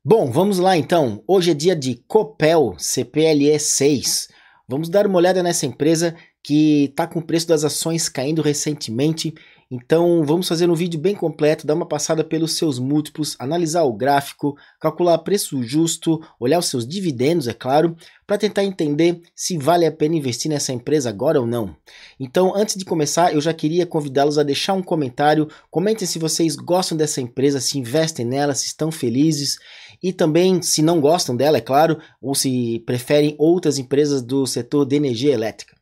Bom, vamos lá então. Hoje é dia de Copel CPLE 6. Vamos dar uma olhada nessa empresa que está com o preço das ações caindo recentemente. Então vamos fazer um vídeo bem completo, dar uma passada pelos seus múltiplos, analisar o gráfico, calcular preço justo, olhar os seus dividendos, é claro, para tentar entender se vale a pena investir nessa empresa agora ou não. Então, antes de começar, eu já queria convidá-los a deixar um comentário. Comentem se vocês gostam dessa empresa, se investem nela, se estão felizes. E também, se não gostam dela, é claro, ou se preferem outras empresas do setor de energia elétrica.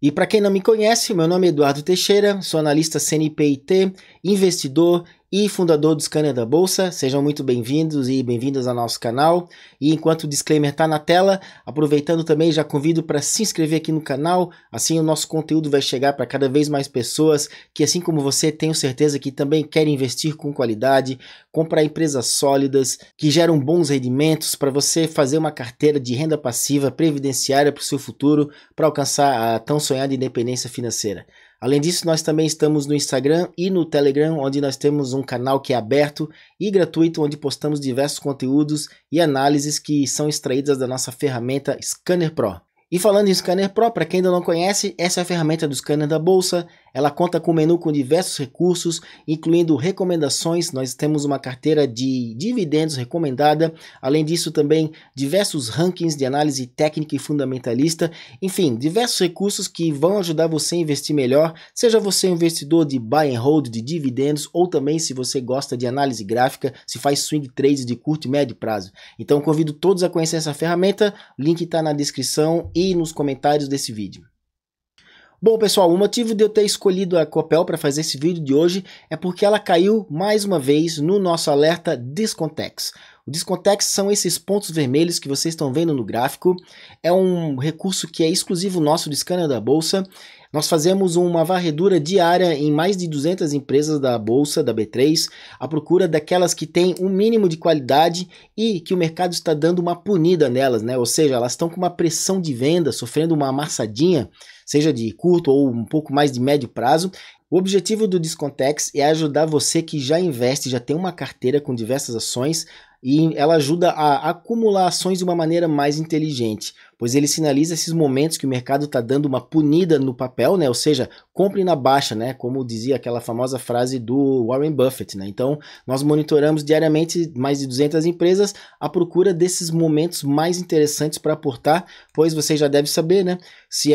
E para quem não me conhece, meu nome é Eduardo Teixeira, sou analista CNPIT, investidor e fundador do Scanner da Bolsa. Sejam muito bem-vindos e bem-vindas ao nosso canal. E enquanto o disclaimer está na tela, aproveitando também, já convido para se inscrever aqui no canal, assim o nosso conteúdo vai chegar para cada vez mais pessoas que, assim como você, tenho certeza que também querem investir com qualidade, comprar empresas sólidas, que geram bons rendimentos para você fazer uma carteira de renda passiva previdenciária para o seu futuro, para alcançar a tão sonhada independência financeira. Além disso, nós também estamos no Instagram e no Telegram, onde nós temos um canal que é aberto e gratuito, onde postamos diversos conteúdos e análises que são extraídas da nossa ferramenta Scanner Pro. E falando em Scanner Pro, para quem ainda não conhece, essa é a ferramenta do Scanner da Bolsa. Ela conta com um menu com diversos recursos, incluindo recomendações. Nós temos uma carteira de dividendos recomendada. Além disso, também diversos rankings de análise técnica e fundamentalista. Enfim, diversos recursos que vão ajudar você a investir melhor. Seja você um investidor de buy and hold, de dividendos, ou também se você gosta de análise gráfica, se faz swing trades de curto e médio prazo. Então, convido todos a conhecer essa ferramenta. O link está na descrição e nos comentários desse vídeo. Bom, pessoal, o motivo de eu ter escolhido a Copel para fazer esse vídeo de hoje é porque ela caiu mais uma vez no nosso alerta Discontex. O Discontex são esses pontos vermelhos que vocês estão vendo no gráfico. É um recurso que é exclusivo nosso do Scanner da Bolsa. Nós fazemos uma varredura diária em mais de 200 empresas da Bolsa, da B3, à procura daquelas que têm um mínimo de qualidade e que o mercado está dando uma punida nelas, né? Ou seja, elas estão com uma pressão de venda, sofrendo uma amassadinha, seja de curto ou um pouco mais de médio prazo. O objetivo do Discontex é ajudar você que já investe, já tem uma carteira com diversas ações, e ela ajuda a acumular ações de uma maneira mais inteligente, pois ele sinaliza esses momentos que o mercado está dando uma punida no papel, né? Ou seja, compre na baixa, né? Como dizia aquela famosa frase do Warren Buffett, né? Então, nós monitoramos diariamente mais de 200 empresas à procura desses momentos mais interessantes para aportar, pois você já deve saber, né? Se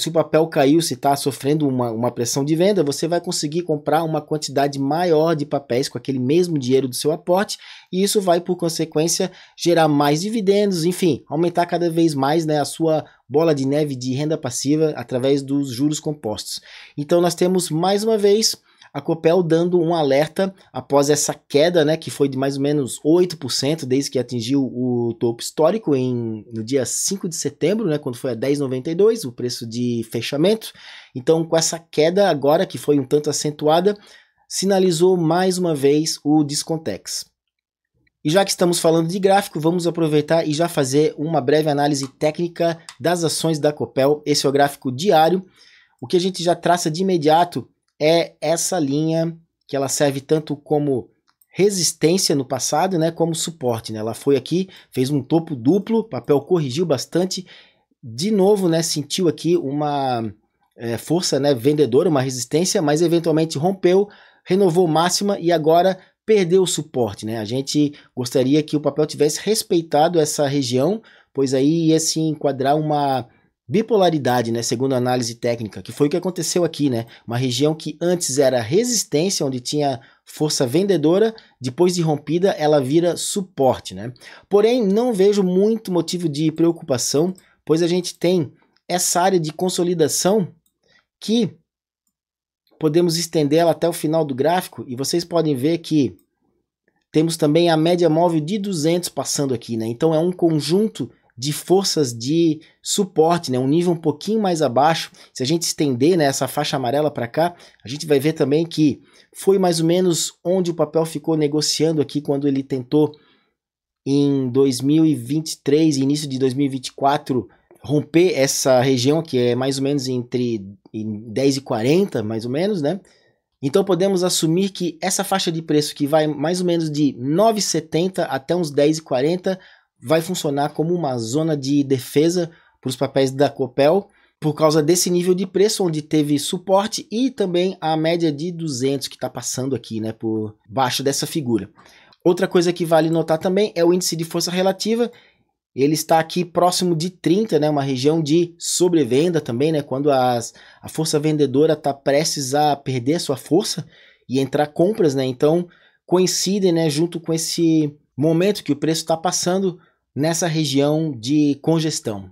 o papel caiu, se está sofrendo uma pressão de venda, você vai conseguir comprar uma quantidade maior de papéis com aquele mesmo dinheiro do seu aporte, e isso vai, por consequência, gerar mais dividendos, enfim, aumentar cada vez mais, né, a sua bola de neve de renda passiva através dos juros compostos. Então nós temos mais uma vez a Copel dando um alerta após essa queda, né, que foi de mais ou menos 8% desde que atingiu o topo histórico no dia 5 de setembro, né, quando foi a 10,92 o preço de fechamento. Então, com essa queda agora, que foi um tanto acentuada, sinalizou mais uma vez o Discontex. E já que estamos falando de gráfico, vamos aproveitar e já fazer uma breve análise técnica das ações da Copel. Esse é o gráfico diário. O que a gente já traça de imediato é essa linha, que ela serve tanto como resistência no passado, né, como suporte, né? Ela foi aqui, fez um topo duplo, o papel corrigiu bastante. De novo, né, sentiu aqui uma força, né, vendedora, uma resistência, mas eventualmente rompeu, renovou máxima e agora perdeu o suporte, né? A gente gostaria que o papel tivesse respeitado essa região, pois aí ia se enquadrar uma bipolaridade, né? Segundo a análise técnica, que foi o que aconteceu aqui, né? Uma região que antes era resistência, onde tinha força vendedora, depois de rompida ela vira suporte, né? Porém, não vejo muito motivo de preocupação, pois a gente tem essa área de consolidação que podemos estender ela até o final do gráfico, e vocês podem ver que temos também a média móvel de 200 passando aqui, né? Então é um conjunto de forças de suporte, né? Um nível um pouquinho mais abaixo. Se a gente estender, né, essa faixa amarela para cá, a gente vai ver também que foi mais ou menos onde o papel ficou negociando aqui quando ele tentou em 2023 e início de 2024 romper essa região que é mais ou menos entre 10,40, mais ou menos, né? Então podemos assumir que essa faixa de preço que vai mais ou menos de 9,70 até uns 10,40 vai funcionar como uma zona de defesa para os papéis da Copel, por causa desse nível de preço onde teve suporte e também a média de 200 que está passando aqui, né, por baixo dessa figura. Outra coisa que vale notar também é o índice de força relativa. Ele está aqui próximo de 30, né, uma região de sobrevenda também, né, quando a força vendedora está prestes a perder sua força e entrar compras, né, então coincidem, né, junto com esse momento que o preço está passando nessa região de congestão.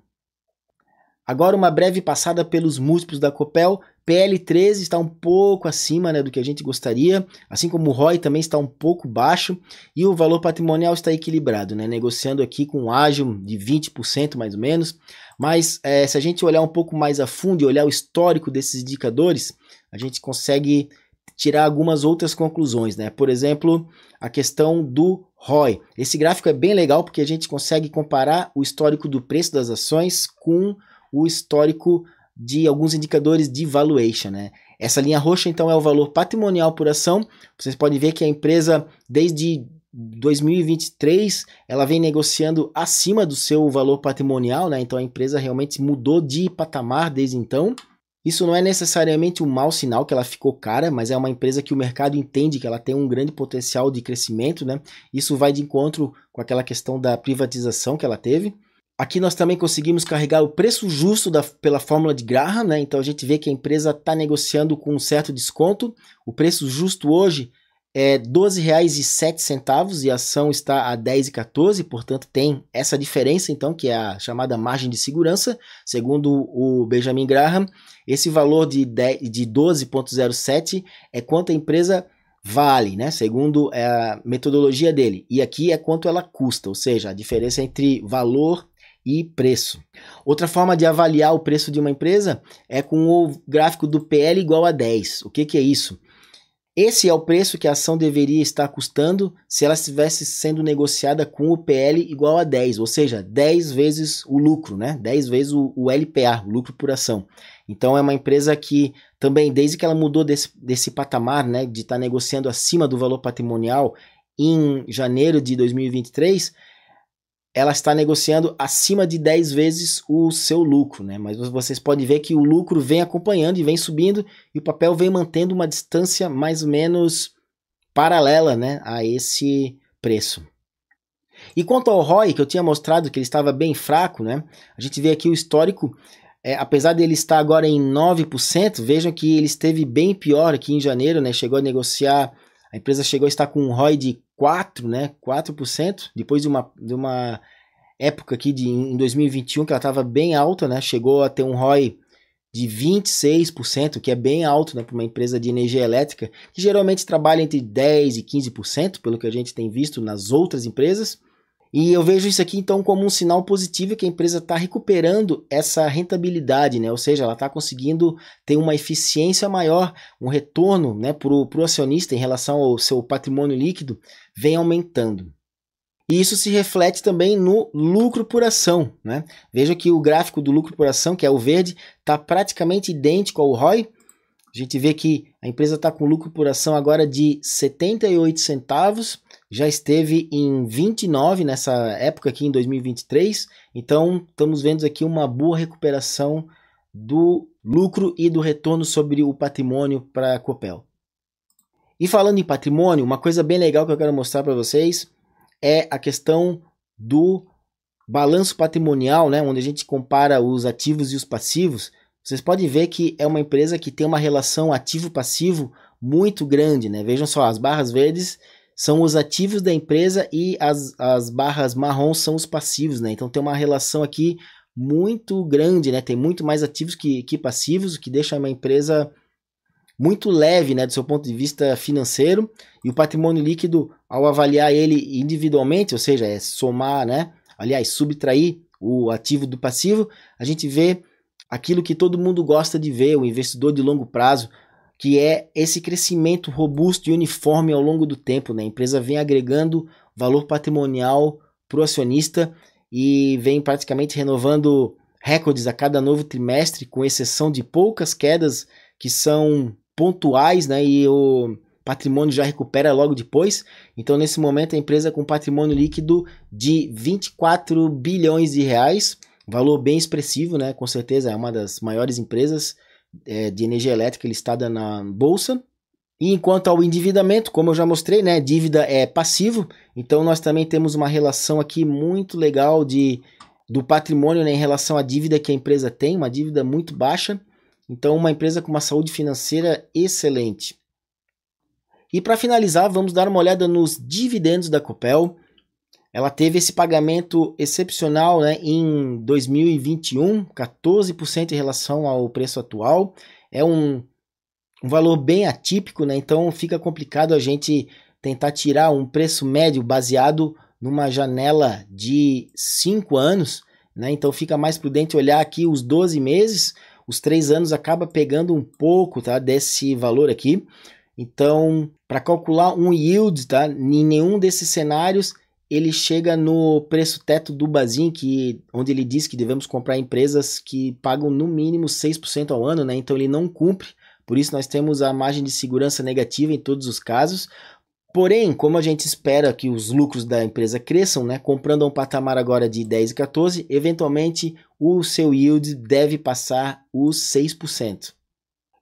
Agora uma breve passada pelos múltiplos da Copel. PL13 está um pouco acima, né, do que a gente gostaria, assim como o ROI também está um pouco baixo e o valor patrimonial está equilibrado, né, negociando aqui com um ágio de 20% mais ou menos, mas se a gente olhar um pouco mais a fundo e olhar o histórico desses indicadores, a gente consegue tirar algumas outras conclusões, né? Por exemplo, a questão do ROI. Esse gráfico é bem legal porque a gente consegue comparar o histórico do preço das ações com o histórico de alguns indicadores de valuation, né? Essa linha roxa, então, é o valor patrimonial por ação. Vocês podem ver que a empresa, desde 2023, ela vem negociando acima do seu valor patrimonial, né? Então, a empresa realmente mudou de patamar desde então. Isso não é necessariamente um mau sinal que ela ficou cara, mas é uma empresa que o mercado entende que ela tem um grande potencial de crescimento, né? Isso vai de encontro com aquela questão da privatização que ela teve. Aqui nós também conseguimos carregar o preço justo pela fórmula de Graham, né? Então a gente vê que a empresa está negociando com um certo desconto. O preço justo hoje é R$ 12,07 e a ação está a R$ 10,14, portanto tem essa diferença então, que é a chamada margem de segurança. Segundo o Benjamin Graham, esse valor de 12,07 é quanto a empresa vale, né? Segundo a metodologia dele. E aqui é quanto ela custa, ou seja, a diferença entre valor e preço. Outra forma de avaliar o preço de uma empresa é com o gráfico do PL igual a 10. O que é isso? Esse é o preço que a ação deveria estar custando se ela estivesse sendo negociada com o PL igual a 10, ou seja, 10 vezes o lucro, né? 10 vezes o LPA, o lucro por ação. Então é uma empresa que também, desde que ela mudou desse patamar, né, de estar negociando acima do valor patrimonial em janeiro de 2023, ela está negociando acima de 10 vezes o seu lucro, né? Mas vocês podem ver que o lucro vem acompanhando e vem subindo e o papel vem mantendo uma distância mais ou menos paralela, né, a esse preço. E quanto ao ROI, que eu tinha mostrado que ele estava bem fraco, né? A gente vê aqui o histórico, apesar dele estar agora em 9%, vejam que ele esteve bem pior aqui em janeiro, né? Chegou a negociar, a empresa chegou a estar com um ROI de 4%, né? 4%, depois de uma época aqui em 2021 que ela estava bem alta, né? Chegou a ter um ROI de 26%, que é bem alto, né, para uma empresa de energia elétrica, que geralmente trabalha entre 10% e 15%, pelo que a gente tem visto nas outras empresas. E eu vejo isso aqui então como um sinal positivo que a empresa está recuperando essa rentabilidade, né? Ou seja, ela está conseguindo ter uma eficiência maior, um retorno, né, para o acionista em relação ao seu patrimônio líquido vem aumentando. E isso se reflete também no lucro por ação, né? Veja que o gráfico do lucro por ação, que é o verde, está praticamente idêntico ao ROI. A gente vê que a empresa está com lucro por ação agora de 78 centavos, já esteve em 29 nessa época aqui em 2023, então estamos vendo aqui uma boa recuperação do lucro e do retorno sobre o patrimônio para a Copel. E falando em patrimônio, uma coisa bem legal que eu quero mostrar para vocês é a questão do balanço patrimonial, né, onde a gente compara os ativos e os passivos. Vocês podem ver que é uma empresa que tem uma relação ativo-passivo muito grande, né? Vejam só, as barras verdes são os ativos da empresa e as barras marrons são os passivos, né? Então tem uma relação aqui muito grande, né? Tem muito mais ativos que passivos, o que deixa uma empresa muito leve, né, do seu ponto de vista financeiro. E o patrimônio líquido, ao avaliar ele individualmente, ou seja, é somar, né? Aliás, subtrair o ativo do passivo, a gente vê aquilo que todo mundo gosta de ver, o investidor de longo prazo, que é esse crescimento robusto e uniforme ao longo do tempo, né? A empresa vem agregando valor patrimonial para o acionista e vem praticamente renovando recordes a cada novo trimestre, com exceção de poucas quedas que são pontuais, né, e o patrimônio já recupera logo depois. Então, nesse momento, a empresa com patrimônio líquido de 24 bilhões de reais, valor bem expressivo, né, com certeza é uma das maiores empresas de energia elétrica listada na bolsa. E enquanto ao endividamento, como eu já mostrei, né, dívida é passivo, então nós também temos uma relação aqui muito legal do patrimônio, né, em relação à dívida que a empresa tem, uma dívida muito baixa, então uma empresa com uma saúde financeira excelente. E para finalizar, vamos dar uma olhada nos dividendos da Copel. Ela teve esse pagamento excepcional, né, em 2021, 14% em relação ao preço atual, é um valor bem atípico, né? Então fica complicado a gente tentar tirar um preço médio baseado numa janela de 5 anos, né? Então fica mais prudente olhar aqui os 12 meses, os 3 anos acaba pegando um pouco, tá, desse valor aqui. Então, para calcular um yield, tá, em nenhum desses cenários ele chega no preço teto do Bazin, onde ele diz que devemos comprar empresas que pagam no mínimo 6% ao ano, né? Então ele não cumpre. Por isso nós temos a margem de segurança negativa em todos os casos. Porém, como a gente espera que os lucros da empresa cresçam, né, comprando a um patamar agora de 10 e 14, eventualmente o seu yield deve passar os 6%.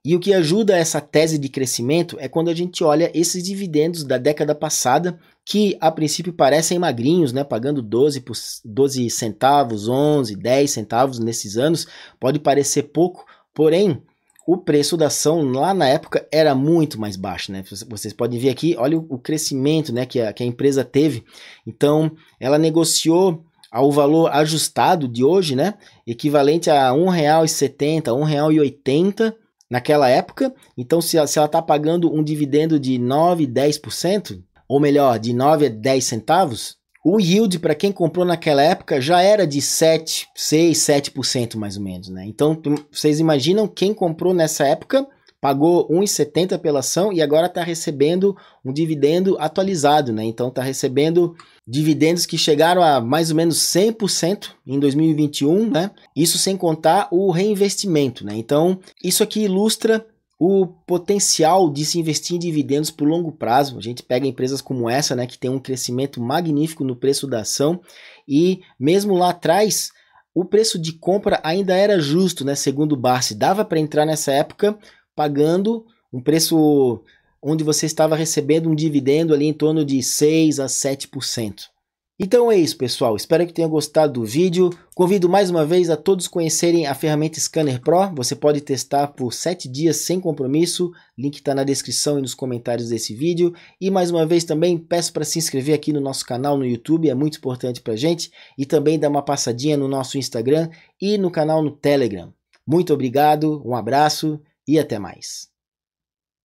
E o que ajuda essa tese de crescimento é quando a gente olha esses dividendos da década passada, que a princípio parecem magrinhos, né, pagando 12 centavos, 11, 10 centavos nesses anos, pode parecer pouco, porém o preço da ação lá na época era muito mais baixo, né? Vocês podem ver aqui, olha o crescimento, né, que a empresa teve. Então, ela negociou ao valor ajustado de hoje, né, equivalente a R$ 1,70, R$ 1,80 naquela época. Então, se ela está pagando um dividendo de 9, 10%, ou melhor, de 9 a 10 centavos, o yield para quem comprou naquela época já era de 6, 7% mais ou menos, né? Então, vocês imaginam quem comprou nessa época, pagou R$ 1,70 pela ação e agora está recebendo um dividendo atualizado, né? Então, está recebendo dividendos que chegaram a mais ou menos 100% em 2021, né? Isso sem contar o reinvestimento, né? Então, isso aqui ilustra o potencial de se investir em dividendos por longo prazo. A gente pega empresas como essa, né, que tem um crescimento magnífico no preço da ação e mesmo lá atrás o preço de compra ainda era justo, né, segundo o Barsi. Dava para entrar nessa época pagando um preço onde você estava recebendo um dividendo ali em torno de 6 a 7%. Então é isso, pessoal, espero que tenham gostado do vídeo. Convido mais uma vez a todos conhecerem a ferramenta Scanner Pro. Você pode testar por 7 dias sem compromisso, link está na descrição e nos comentários desse vídeo. E mais uma vez também peço para se inscrever aqui no nosso canal no YouTube, é muito importante para a gente. E também dar uma passadinha no nosso Instagram e no canal no Telegram. Muito obrigado, um abraço e até mais.